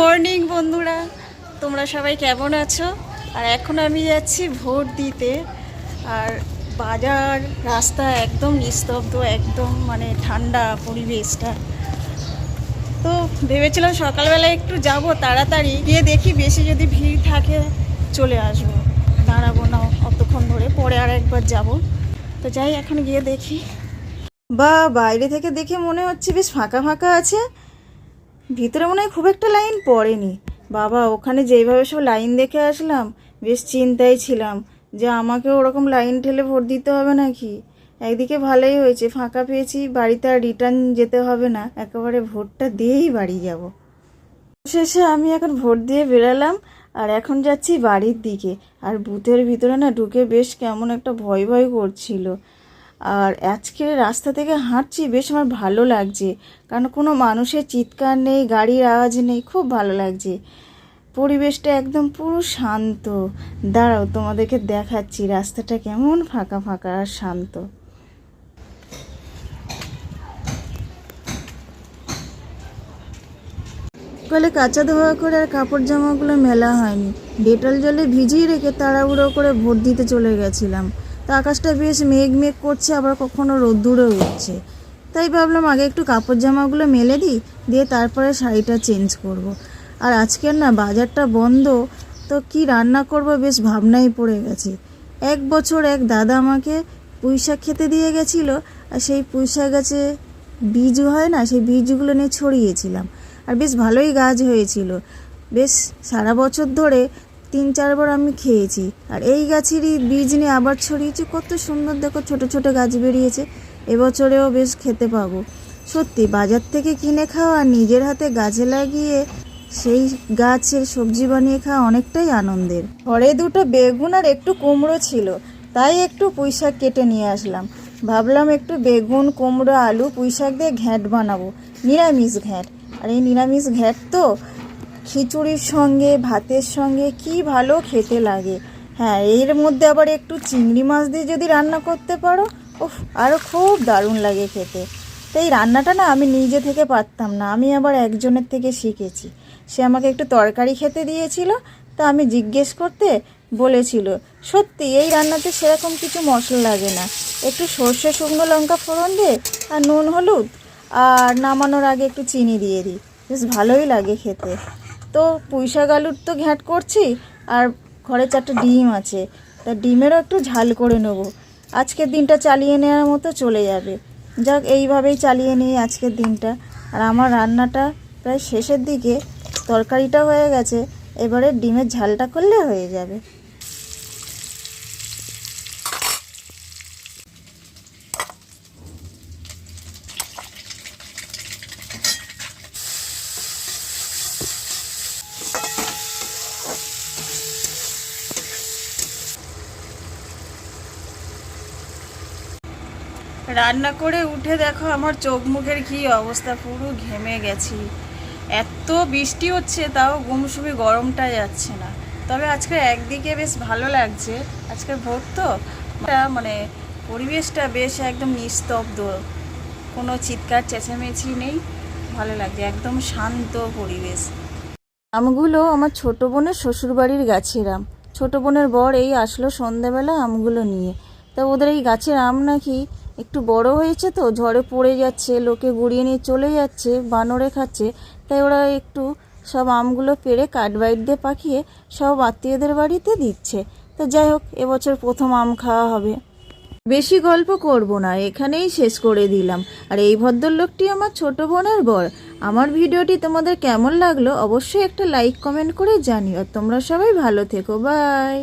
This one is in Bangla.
মর্নিং বন্ধুরা, তোমরা সবাই কেমন আছো? আর এখন আমি যাচ্ছি ভোট দিতে। আর বাজার রাস্তা একদম নিস্তব্ধ, একদম মানে ঠান্ডা পরিবেশটা। তো ভেবেছিলাম সকালবেলা একটু যাব, তাড়াতাড়ি গিয়ে দেখি বেশি যদি ভিড় থাকে চলে আসবো, দাঁড়াবো না অতক্ষণ ধরে, পরে আর একবার যাব। তো যাই, এখন গিয়ে দেখি। বা বাইরে থেকে দেখে মনে হচ্ছে বেশ ফাঁকা ফাঁকা আছে, ভিতরে মনে হয় খুব একটা লাইন পড়েনি। বাবা, ওখানে যেইভাবে সব লাইন দেখে আসলাম, বেশ চিন্তায় ছিলাম যে আমাকে ওরকম লাইন ঠেলে ভোট দিতে হবে নাকি। একদিকে ভালোই হয়েছে, ফাঁকা পেয়েছি, বাড়িতে আর রিটার্ন যেতে হবে না, একেবারে ভোটটা দিয়েই বাড়ি যাব। শেষে আমি এখন ভোট দিয়ে বেরালাম, আর এখন যাচ্ছি বাড়ির দিকে। আর বুথের ভিতরে না ঢুকে বেশ কেমন একটা ভয় ভয় করছিল। আর আজকে রাস্তা থেকে হাঁটছি, বেশ আমার ভালো লাগছে, কারণ কোনো মানুষের চিৎকার নেই, গাড়ির আওয়াজ নেই, খুব ভালো লাগছে। পরিবেশটা একদম পুরো শান্ত। দাঁড়াও, তোমাদেরকে দেখাচ্ছি রাস্তাটা কেমন ফাঁকা ফাঁকা আর শান্ত। সকালে কাঁচা ধোয়া করে আর কাপড় জামাগুলো মেলা হয়নি, ডেটল জলে ভিজিয়ে রেখে তাড়াহুড়ো করে ভোট দিতে চলে গেছিলাম। তো আকাশটা বেশ মেঘ মেঘ করছে, আবার কখনো রোদ্দুরে উঠছে। তাই ভাবলাম আগে একটু কাপড় জামাগুলো মেলে দিই, দিয়ে তারপরে শাড়িটা চেঞ্জ করব। আর আজকের না বাজারটা বন্ধ, তো কি রান্না করব বেশ ভাবনাই পড়ে গেছে। এক বছর এক দাদা আমাকে পুঁই শাক খেতে দিয়ে গেছিলো, আর সেই পুঁই শাক গাছে বীজ হয় না, সেই বীজগুলো নিয়ে ছড়িয়েছিলাম, আর বেশ ভালোই গাছ হয়েছিল। বেশ সারা বছর ধরে 3-4 বার আমি খেয়েছি। আর এই গাছেরই বীজ নিয়ে আবার ছড়িয়েছি, কত সুন্দর দেখো, ছোট ছোট গাছ বেরিয়েছে। এবছরেও বেশ খেতে পাবো। সত্যি বাজার থেকে কিনে খাওয়া আর নিজের হাতে গাছে লাগিয়ে সেই গাছের সবজি বানিয়ে খাওয়া অনেকটাই আনন্দের। ঘরে দুটো বেগুন আর একটু কুমড়ো ছিল, তাই একটু পুঁই শাক কেটে নিয়ে আসলাম। ভাবলাম একটু বেগুন, কুমড়ো, আলু, পুঁই শাক দিয়ে ঘ্যাঁট বানাবো, নিরামিষ ঘ্যাঁট। আর এই নিরামিষ ঘ্যাঁট তো খিচুড়ির সঙ্গে, ভাতের সঙ্গে কি ভালো খেতে লাগে। হ্যাঁ, এর মধ্যে আবার একটু চিংড়ি মাছ দিয়ে যদি রান্না করতে পারো, উফ, আরও খুব দারুণ লাগে খেতে। তো এই রান্নাটা না আমি নিজে থেকে পারতাম না, আমি আবার একজনের থেকে শিখেছি। সে আমাকে একটু তরকারি খেতে দিয়েছিল, তা আমি জিজ্ঞেস করতে বলেছিল। সত্যি এই রান্নাতে সেরকম কিছু মশলা লাগে না, একটু সর্ষে, শুকনো লঙ্কা ফোড়ন দিয়ে আর নুন হলুদ, আর নামানোর আগে একটু চিনি দিয়ে দিই, বেশ ভালোই লাগে খেতে। তো পুঁই শাক আলুর তো ঘ্যাঁট করছি, আর ঘরে 4টা ডিম আছে, তা ডিমেরও একটু ঝাল করে নেব। আজকের দিনটা চালিয়ে নেওয়ার মতো চলে যাবে। যাক, এইভাবেই চালিয়ে নিই আজকের দিনটা। আর আমার রান্নাটা প্রায় শেষের দিকে, তরকারিটা হয়ে গেছে, এবারে ডিমের ঝালটা করলে হয়ে যাবে। রান্না করে উঠে দেখো আমার চোখ মুখের কী অবস্থা, পুরো ঘেমে গেছি। এত বৃষ্টি হচ্ছে, তাও গুমসুমি গরমটা যাচ্ছে না। তবে আজকে একদিকে বেশ ভালো লাগছে, আজকে ভোট তো, মানে পরিবেশটা বেশ একদম নিস্তব্ধ, কোনো চিৎকার চেঁচামেচি নেই, ভালো লাগছে, একদম শান্ত পরিবেশ। আমগুলো আমার ছোট বোনের শ্বশুরবাড়ির গাছের আম। ছোট বোনের বর এই আসলো সন্ধ্যাবেলা আমগুলো নিয়ে। তা ওদের এই গাছের আম নাকি একটু বড় হয়েছে, তো ঝড়ে পড়ে যাচ্ছে, লোকে গুড়িয়ে নিয়ে চলে যাচ্ছে, বানরে খাচ্ছে। তাই ওরা একটু সব আমগুলো পেড়ে কাঠবাইট দিয়ে পাকিয়ে সব আত্মীয়দের বাড়িতে দিচ্ছে। তো যাই হোক, এবছর প্রথম আম খাওয়া হবে। বেশি গল্প করব না, এখানেই শেষ করে দিলাম। আর এই ভদ্রলোকটি আমার ছোট বোনের বর। আমার ভিডিওটি তোমাদের কেমন লাগলো অবশ্যই একটা লাইক কমেন্ট করে জানিও। তোমরা সবাই ভালো থেকো, বাই।